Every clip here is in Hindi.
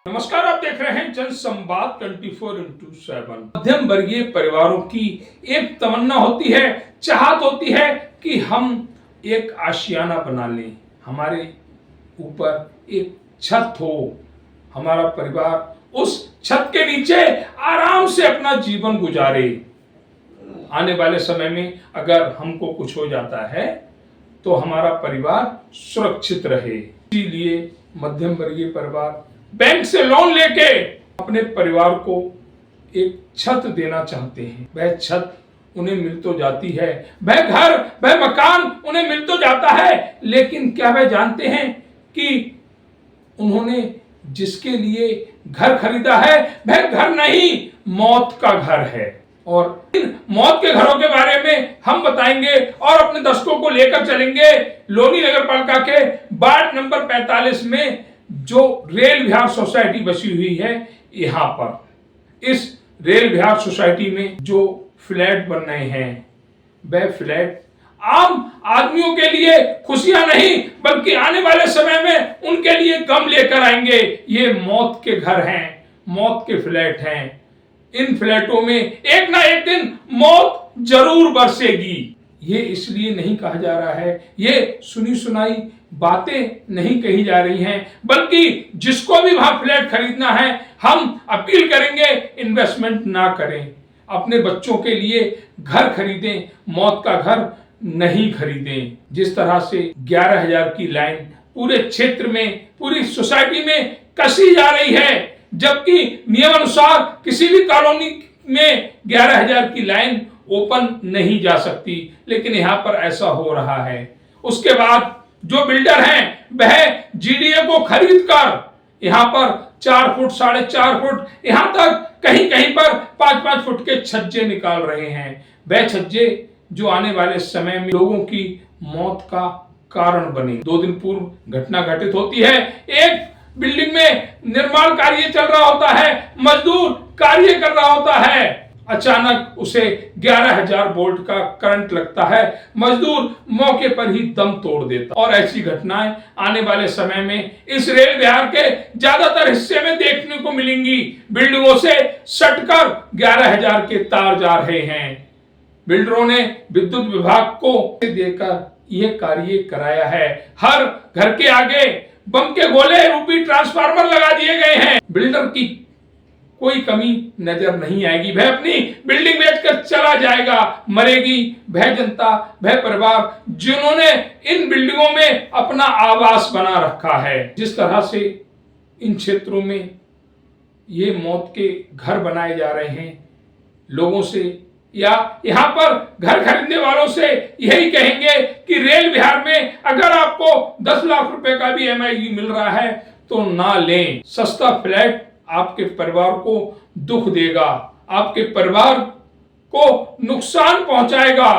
नमस्कार, आप देख रहे हैं जन संवाद 24x7। मध्यम वर्गीय परिवारों की एक तमन्ना होती है, चाहत होती है कि हम एक आशियाना बना लें, हमारे ऊपर एक छत हो, हमारा परिवार उस छत के नीचे आराम से अपना जीवन गुजारे। आने वाले समय में अगर हमको कुछ हो जाता है तो हमारा परिवार सुरक्षित रहे। इसीलिए मध्यम वर्गीय परिवार बैंक से लोन लेके अपने परिवार को एक छत देना चाहते हैं। वह छत उन्हें मिल तो जाती है, वह घर, वह मकान उन्हें मिल तो जाता है, लेकिन क्या वह जानते हैं कि उन्होंने जिसके लिए घर खरीदा है वह घर नहीं, मौत का घर है। और इन मौत के घरों के बारे में हम बताएंगे और अपने दर्शकों को लेकर चलेंगे लोनी नगर पालिका के वार्ड नंबर 45 में जो रेल विहार सोसाइटी बसी हुई है। यहाँ पर इस रेल विहार सोसाइटी में जो फ्लैट बन रहे हैं वह फ्लैट आम आदमियों के लिए खुशियां नहीं बल्कि आने वाले समय में उनके लिए गम लेकर आएंगे। ये मौत के घर हैं, मौत के फ्लैट हैं। इन फ्लैटों में एक ना एक दिन मौत जरूर बरसेगी। ये इसलिए नहीं कहा जा रहा है, ये सुनी सुनाई बातें नहीं कही जा रही हैं, बल्कि जिसको भी वहां फ्लैट खरीदना है हम अपील करेंगे इन्वेस्टमेंट ना करें, अपने बच्चों के लिए घर खरीदें, मौत का घर नहीं खरीदें। जिस तरह से 11,000 की लाइन पूरे क्षेत्र में, पूरी सोसाइटी में कसी जा रही है, जबकि नियमानुसार किसी भी कॉलोनी में 11,000 की लाइन ओपन नहीं जा सकती, लेकिन यहां पर ऐसा हो रहा है। उसके बाद जो बिल्डर हैं वह जीडीए को खरीद कर यहां पर 4 फुट, 4.5 फुट, यहां तक कहीं कहीं पर 5-5 फुट के छज्जे निकाल रहे हैं। वह छज्जे जो आने वाले समय में लोगों की मौत का कारण बने। 2 दिन पूर्व घटना घटित होती है। एक बिल्डिंग में निर्माण कार्य चल रहा होता है, मजदूर कार्य कर रहा होता है, अचानक उसे 11,000 वोल्ट का करंट लगता है, मजदूर मौके पर ही दम तोड़ देता। और ऐसी घटनाएं आने वाले समय में इस रेल विहार के ज्यादातर हिस्से में देखने को मिलेंगी। बिल्डिंगों से सटकर 11,000 के तार जा रहे हैं। बिल्डरों ने विद्युत विभाग को देकर यह कार्य कराया है। हर घर के आगे बम के गोले रूपी ट्रांसफार्मर लगा दिए गए हैं। बिल्डर की कोई कमी नजर नहीं आएगी, वह अपनी बिल्डिंग बेचकर चला जाएगा। मरेगी वह जनता, वह परिवार जिन्होंने इन बिल्डिंगों में अपना आवास बना रखा है। जिस तरह से इन क्षेत्रों में ये मौत के घर बनाए जा रहे हैं, लोगों से या यहाँ पर घर खरीदने वालों से यही कहेंगे कि रेल विहार में अगर आपको 10 लाख रुपए का भी एमआईजी मिल रहा है तो ना लें। सस्ता फ्लैट आपके परिवार को दुख देगा, आपके परिवार को नुकसान पहुंचाएगा।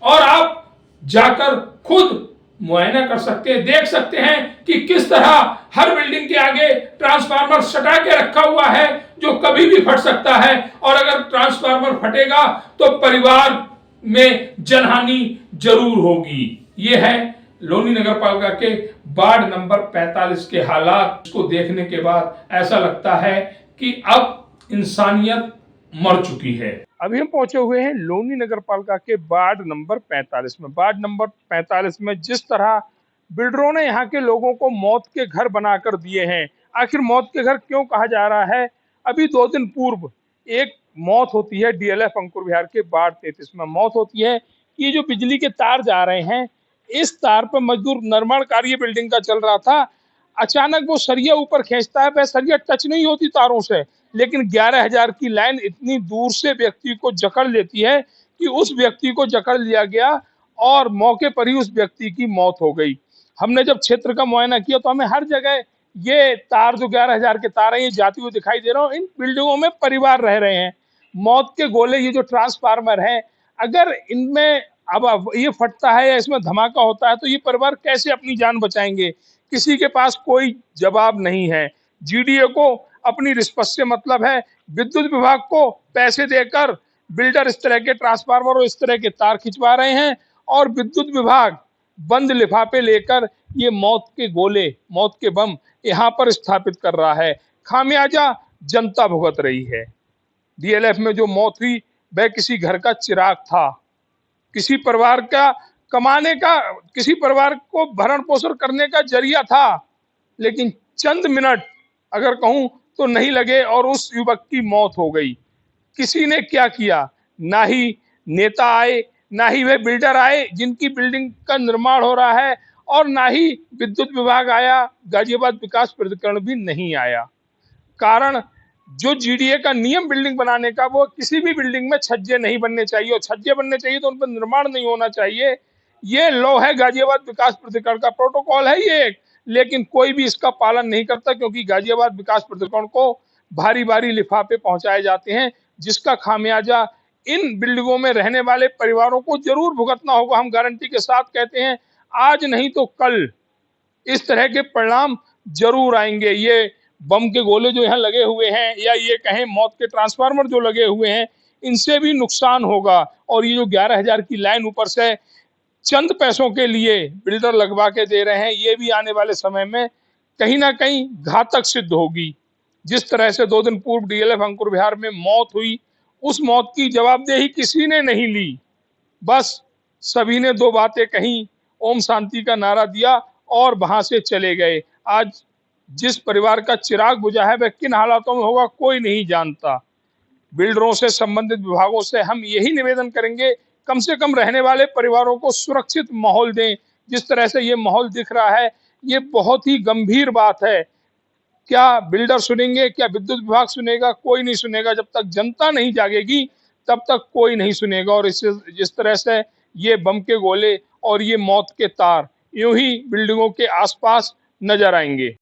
और आप जाकर खुद मुआयना कर सकते हैं, देख सकते हैं कि किस तरह हर बिल्डिंग के आगे ट्रांसफार्मर सटा के रखा हुआ है जो कभी भी फट सकता है। और अगर ट्रांसफार्मर फटेगा तो परिवार में जनहानि जरूर होगी। ये है लोनी नगर पालिका के वार्ड नंबर 45 के हालात। इसको देखने के बाद ऐसा लगता है कि अब इंसानियत मर चुकी है। अभी हम पहुंचे हुए हैं लोनी नगर पालिका के वार्ड नंबर 45 में। वार्ड नंबर 45 में जिस तरह बिल्डरों ने यहाँ के लोगों को मौत के घर बनाकर दिए हैं, आखिर मौत के घर क्यों कहा जा रहा है? अभी 2 दिन पूर्व एक मौत होती है डीएलएफ अंकुर विहार के वार्ड 33 में। मौत होती है कि जो बिजली के तार जा रहे हैं, इस तार पर मजदूर निर्माण कार्य बिल्डिंग का चल रहा था, अचानक वो सरिया ऊपर खींचता है, वह सरिया टच नहीं होती तारों से, लेकिन 11,000 की लाइन इतनी दूर से व्यक्ति को जकड़ लेती है कि उस व्यक्ति को जकड़ लिया गया और मौके पर ही उस व्यक्ति की मौत हो गई। हमने जब क्षेत्र का मुआयना किया तो हमें हर जगह ये तार जो 11,000 के तार हैं ये जाते हुए दिखाई दे रहा हूँ। इन बिल्डिंगों में परिवार रह रहे हैं। मौत के गोले, ये जो ट्रांसफार्मर है, अगर इनमें अब ये फटता है या इसमें धमाका होता है तो ये परिवार कैसे अपनी जान बचाएंगे? किसी के पास कोई जवाब नहीं है। जीडीए को अपनी रिश्वत से मतलब है, विद्युत विभाग को पैसे देकर बिल्डर इस तरह के ट्रांसफार्मर और इस तरह के तार खिंचवा रहे हैं, और विद्युत विभाग बंद लिफाफे लेकर ये मौत के गोले, मौत के बम यहाँ पर स्थापित कर रहा है। खामियाजा जनता भुगत रही है। डीएलएफ में जो मौत हुई वह किसी घर का चिराग था, किसी परिवार का कमाने का, किसी परिवार को भरण पोषण करने का जरिया था, लेकिन चंद मिनट अगर कहूं तो नहीं लगे और उस युवक की मौत हो गई। किसी ने क्या किया? ना ही नेता आए, ना ही वे बिल्डर आए जिनकी बिल्डिंग का निर्माण हो रहा है, और ना ही विद्युत विभाग आया, गाजियाबाद विकास प्राधिकरण भी नहीं आया। कारण जो जीडीए का नियम बिल्डिंग बनाने का, वो किसी भी बिल्डिंग में छज्जे नहीं बनने चाहिए, और छज्जे बनने चाहिए तो उन पर निर्माण नहीं होना चाहिए। ये लॉ है, गाजियाबाद विकास प्राधिकरण का प्रोटोकॉल है ये, लेकिन कोई भी इसका पालन नहीं करता, क्योंकि गाजियाबाद विकास प्राधिकरण को भारी भारी लिफाफे पहुंचाए जाते हैं, जिसका खामियाजा इन बिल्डिंगों में रहने वाले परिवारों को जरूर भुगतना होगा। हम गारंटी के साथ कहते हैं, आज नहीं तो कल इस तरह के परिणाम जरूर आएंगे। ये बम के गोले जो यहाँ लगे हुए हैं, या ये कहें मौत के ट्रांसफार्मर जो लगे हुए हैं, इनसे भी नुकसान होगा। और ये जो 11,000 की लाइन ऊपर से चंद पैसों के लिए बिल्डर लगवा के दे रहे हैं, ये भी आने वाले समय में कहीं ना कहीं घातक सिद्ध होगी। जिस तरह से 2 दिन पूर्व डीएलएफ अंकुर विहार में मौत हुई, उस मौत की जवाबदेही किसी ने नहीं ली। बस सभी ने 2 बातें कही, ओम शांति का नारा दिया और वहां से चले गए। आज जिस परिवार का चिराग बुझा है, वह किन हालातों में होगा कोई नहीं जानता। बिल्डरों से, संबंधित विभागों से हम यही निवेदन करेंगे, कम से कम रहने वाले परिवारों को सुरक्षित माहौल दें। जिस तरह से ये माहौल दिख रहा है, ये बहुत ही गंभीर बात है। क्या बिल्डर सुनेंगे? क्या विद्युत विभाग सुनेगा? कोई नहीं सुनेगा। जब तक जनता नहीं जागेगी, तब तक कोई नहीं सुनेगा। और इससे, जिस तरह से ये बम के गोले और ये मौत के तार यूं ही बिल्डिंगों के आसपास नजर आएंगे।